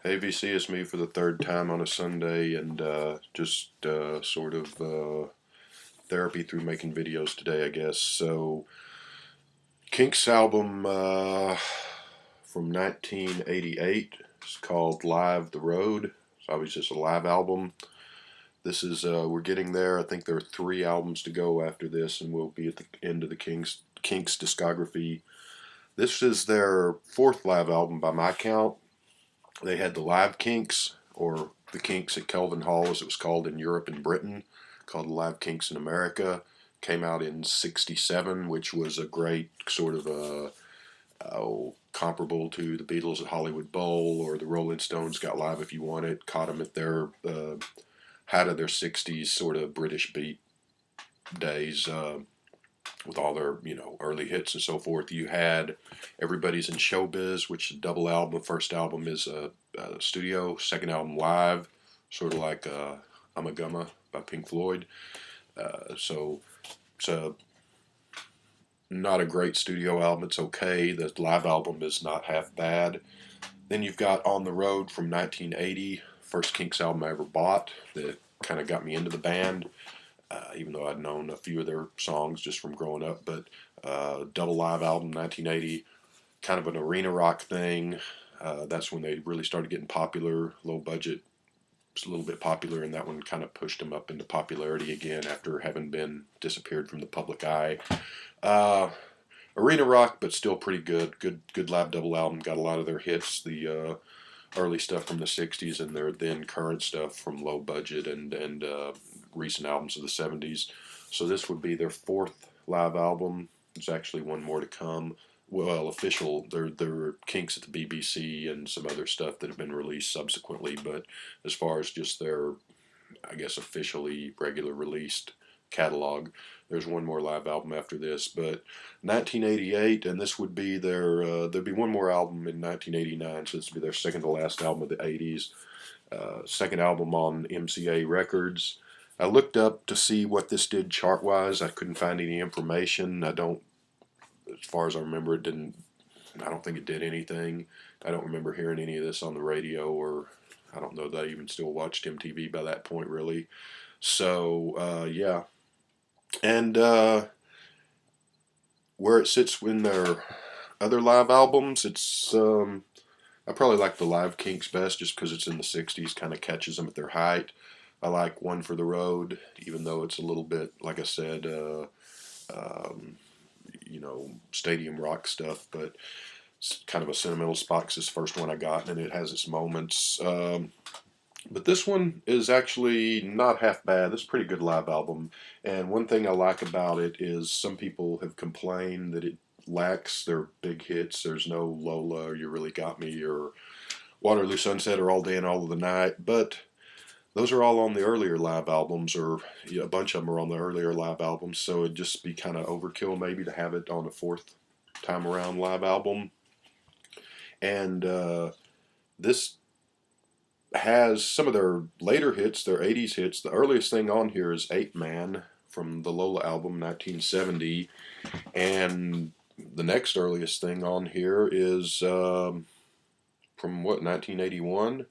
Hey VC, it's me for the third time on a Sunday and just sort of therapy through making videos today, I guess. So, Kinks album from 1988 is called Live The Road. It's obviously just a live album. This is, we're getting there. I think there are three albums to go after this, and we'll be at the end of the Kinks discography. This is their fourth live album by my count. They had the Live Kinks, or the Kinks at Kelvin Hall, as it was called in Europe and Britain, called the Live Kinks in America. Came out in '67, which was a great sort of comparable to the Beatles at Hollywood Bowl or the Rolling Stones Got Live If You Want It. Caught them at their height of their '60s sort of British beat days. With all their early hits and so forth. You had Everybody's in Showbiz, which is a double album. The first album is a studio, second album live, sort of like I'm a Gumma by Pink Floyd. So it's not a great studio album. It's okay. The live album is not half bad. Then you've got On the Road from 1980, first Kinks album I ever bought that kind of got me into the band. Even though I'd known a few of their songs just from growing up. But double live album, 1980, kind of an arena rock thing. That's when they really started getting popular, low budget. It's a little bit popular, and that one kind of pushed them up into popularity again after having been disappeared from the public eye. Uh, Arena rock, but still pretty good. Good live double album. Got a lot of their hits. The early stuff from the '60s and their then current stuff from low budget and recent albums of the '70s. So this would be their fourth live album. There's actually one more to come. Well, official. There Kinks at the BBC and some other stuff that have been released subsequently. But as far as just their, I guess, officially regular released catalog, there's one more live album after this. But 1988, and this would be their there'd be one more album in 1989, so this would be their second to last album of the '80s. Second album on MCA Records. I looked up to see what this did chart wise. I couldn't find any information. I don't, as far as I remember, it didn't. I don't think it did anything. I don't remember hearing any of this on the radio, or I don't know that I even still watched MTV by that point, really. So yeah, and where it sits in their other live albums, it's I probably like the Live Kinks best just because it's in the '60s, kind of catches them at their height. I like One for the Road, even though it's a little bit, like I said, um, stadium rock stuff, but it's kind of a sentimental spot 'cause it's the first one I got, and it has its moments. But this one is actually not half bad. This is a pretty good live album. And one thing I like about it is some people have complained that it lacks their big hits. There's no Lola or You Really Got Me or Waterloo Sunset or All Day and All of the Night. But those are all on the earlier live albums, or a bunch of them are on the earlier live albums. So it'd just be kind of overkill maybe to have it on a fourth time around live album. And this has some of their later hits, their '80s hits. The earliest thing on here is Eight Man from the Lola album, 1970. And the next earliest thing on here is from what, 1981?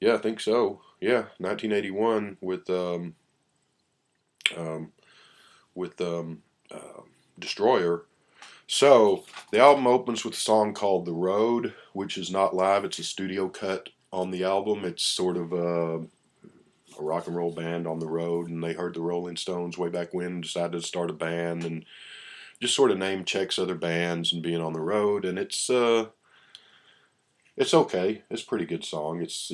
Yeah, I think so. Yeah, 1981 um, with Destroyer. So the album opens with a song called "The Road," which is not live. It's a studio cut on the album. It's sort of a rock and roll band on the road, and they heard the Rolling Stones way back when, decided to start a band, and just sort of name checks other bands and being on the road. And it's okay. It's a pretty good song. It's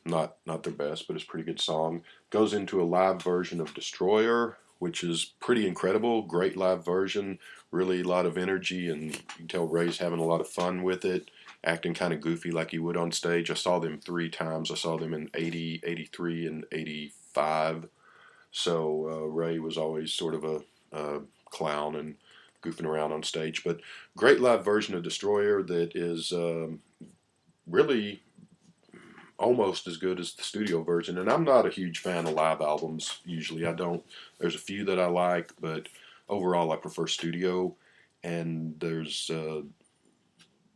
not their best, but it's a pretty good song. Goes into a live version of Destroyer, which is pretty incredible. Great live version. Really a lot of energy, and you can tell Ray's having a lot of fun with it, acting kind of goofy like he would on stage. I saw them three times. I saw them in '80, '83, and '85. So Ray was always sort of a clown and goofing around on stage. But great live version of Destroyer that is really almost as good as the studio version. And I'm not a huge fan of live albums usually. I don't. There's a few that I like, but overall I prefer studio. And there's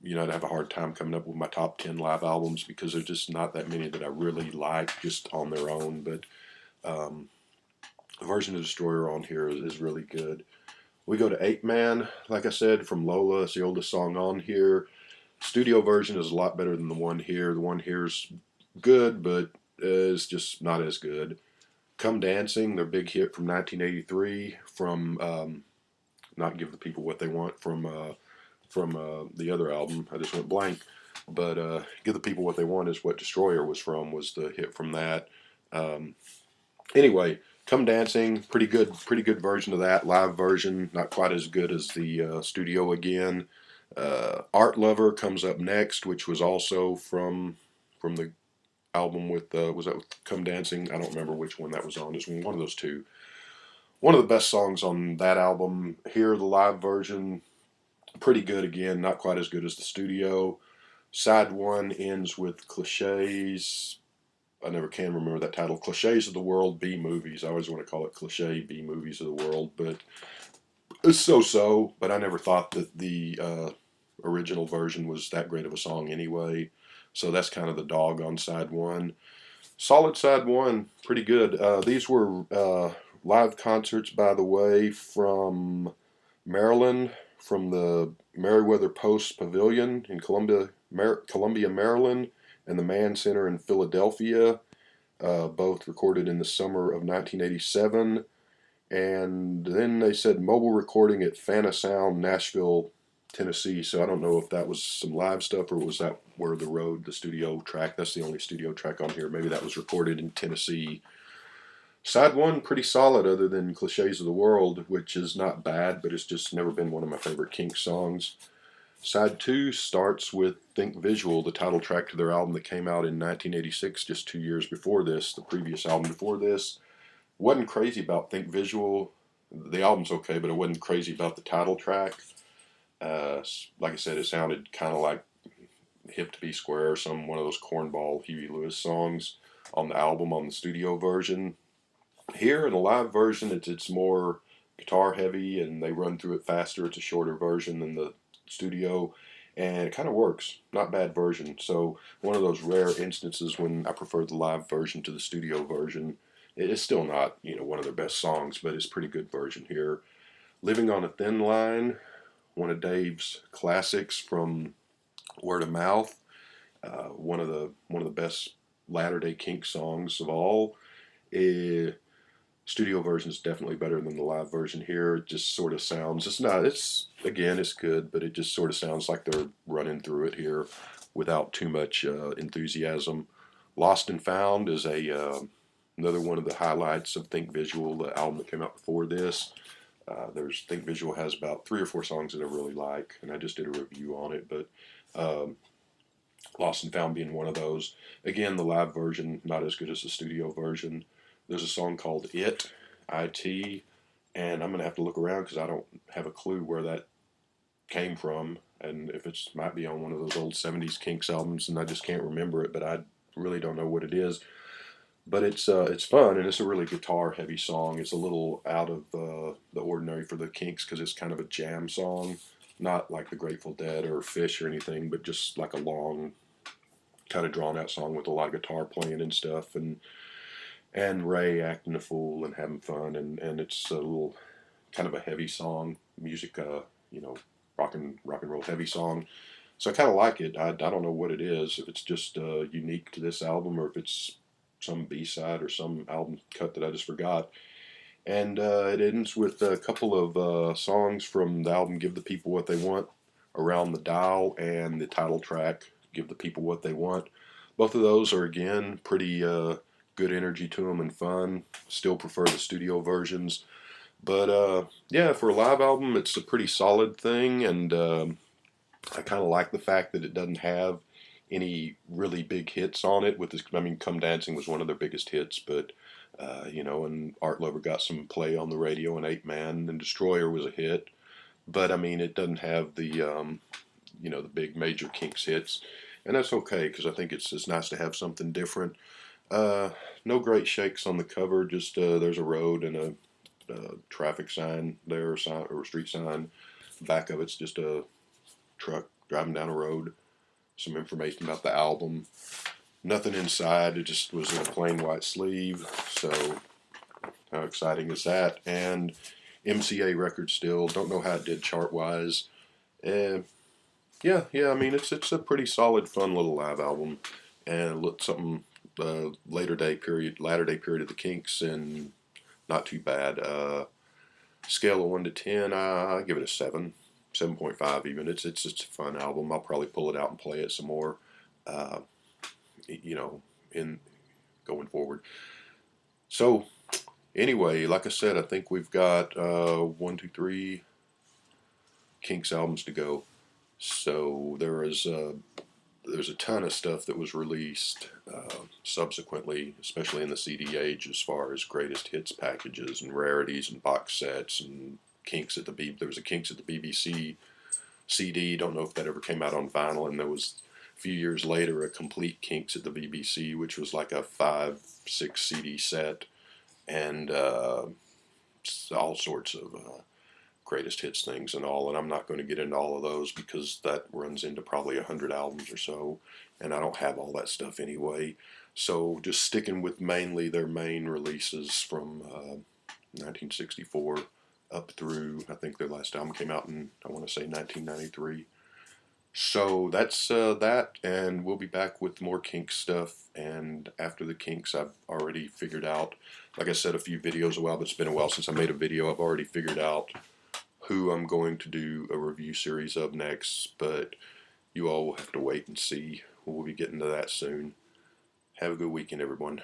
I'd have a hard time coming up with my top 10 live albums because there's just not that many that I really like just on their own. But um, the version of Destroyer on here is really good. We go to 8-Man, like I said, from Lola. It's the oldest song on here. Studio version is a lot better than the one here. The one here's good, but is just not as good. Come Dancing, their big hit from 1983, from not Give the People What They Want, from the other album. I just went blank. But Give the People What They Want is what Destroyer was the hit from that. Um, anyway, Come Dancing, pretty good version of that. Live version, not quite as good as the studio again. Art Lover comes up next, which was also from the album with was that with Come Dancing? I don't remember which one that was on. It's one of those two. One of the best songs on that album. Here, the live version, pretty good again. Not quite as good as the studio. Side one ends with Cliches. I never can remember that title. Cliches of the World B Movies. I always want to call it Cliche B Movies of the World, but it's so. But I never thought that the original version was that great of a song anyway. So that's kind of the dog on side one. Solid side one, pretty good. These were live concerts, by the way, from Maryland, from the Meriwether Post Pavilion in Columbia, Maryland, and the Mann Center in Philadelphia, both recorded in the summer of 1987. And then they said mobile recording at Fana Sound, Nashville, Tennessee. So I don't know if that was some live stuff or was that where the studio track. That's the only studio track on here. Maybe that was recorded in Tennessee. Side one, pretty solid other than Cliches of the World, which is not bad, but it's just never been one of my favorite Kinks songs. Side two starts with Think Visual, the title track to their album that came out in 1986, just 2 years before this, the previous album before this. Wasn't crazy about Think Visual. The album's okay, but I wasn't crazy about the title track. Like I said, it sounded kind of like Hip to Be Square or one of those cornball Huey Lewis songs on the album, on the studio version. Here in the live version, it's more guitar heavy and they run through it faster. It's a shorter version than the studio, and it kind of works. Not bad version. So one of those rare instances when I prefer the live version to the studio version. It's still not one of their best songs, but it's a pretty good version here. Living on a Thin Line, one of Dave's classics from Word of Mouth. One of the best latter day Kinks songs of all. Studio version is definitely better than the live version here. It just sort of sounds, it's good, but it just sort of sounds like they're running through it here without too much enthusiasm. Lost and Found is another one of the highlights of Think Visual, the album that came out before this. Think Visual has about 3 or 4 songs that I really like, and I just did a review on it, but Lost and Found being one of those. Again, the live version, not as good as the studio version. There's a song called It, and I'm going to have to look around because I don't have a clue where that came from, and if it might be on one of those old 70s Kinks albums, and I just can't remember it, but I really don't know what it is. But it's fun, and it's a really guitar-heavy song. It's a little out of the ordinary for the Kinks because it's kind of a jam song, not like the Grateful Dead or Fish or anything, but just like a long, kind of drawn-out song with a lot of guitar playing and stuff, and Ray acting a fool and having fun, and it's a little kind of a heavy song, music, rock and roll heavy song. So I kind of like it. I don't know what it is, if it's just unique to this album or if it's some B-side or some album cut that I just forgot. And it ends with a couple of songs from the album Give the People What They Want, Around the Dial, and the title track, Give the People What They Want. Both of those are, again, pretty good energy to them and fun. Still prefer the studio versions. But yeah, for a live album, it's a pretty solid thing, and I kind of like the fact that it doesn't have any really big hits on it. Come Dancing was one of their biggest hits, but and Art Lover got some play on the radio, and 8-Man and Destroyer was a hit. But I mean, it doesn't have the big major Kinks hits, and that's okay because I think it's nice to have something different. No great shakes on the cover. Just there's a road and a traffic sign there, or street sign. Back of it's just a truck driving down the road. Some information about the album. Nothing inside. It just was in a plain white sleeve. So how exciting is that? And MCA record still. Don't know how it did chart wise. Yeah. I mean, it's a pretty solid, fun little live album, and look something latter day period of the Kinks, and not too bad. Scale of 1 to 10, I give it a 7.5 even. It's just a fun album. I'll probably pull it out and play it some more, uh, in going forward. So anyway, like I said, I think we've got 1, 2, 3 Kinks albums to go. So there's a ton of stuff that was released subsequently, especially in the CD age, as far as greatest hits packages and rarities and box sets and Kinks at the there was a Kinks at the BBC CD. Don't know if that ever came out on vinyl. And there was a few years later a complete Kinks at the BBC, which was like a 5, 6 CD set, and all sorts of greatest hits things and all. And I'm not going to get into all of those because that runs into probably 100 albums or so, and I don't have all that stuff anyway. So just sticking with mainly their main releases from 1964 up through, I think their last album came out in, I want to say, 1993. So that's that, and we'll be back with more Kinks stuff. And after the Kinks, I've already figured out, like I said a few videos a while, but it's been a while since I made a video. I've already figured out who I'm going to do a review series of next, but you all will have to wait and see. We'll be getting to that soon. Have a good weekend, everyone.